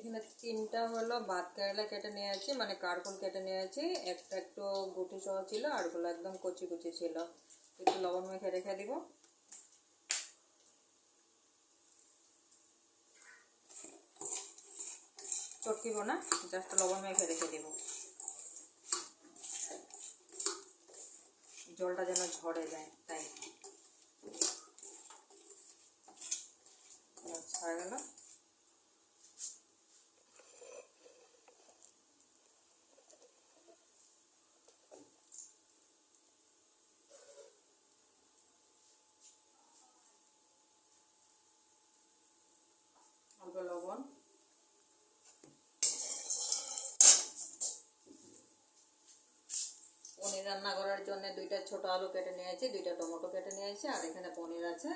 এখানে তিনটা হলো ভাত কেরালা কেটে নিয়েছি, মানে কারকল কেটে নিয়েছি। একটা একটু গুটি সহ ছিল, আরগুলো একদম কচি কচি ছিল। একটু লবণ মেখে রেখে দিব। চটকিব না, জাস্ট লবণ মেখে রেখে দিব, জলটা যেন ঝরে যায় তাই। হয়ে গেল। অল্প লবণ, পনির রান্না করার জন্য দুইটা ছোট আলু কেটে নিয়েছি, দুইটা টমেটো কেটে নিয়েছি, আর এখানে পনির আছে।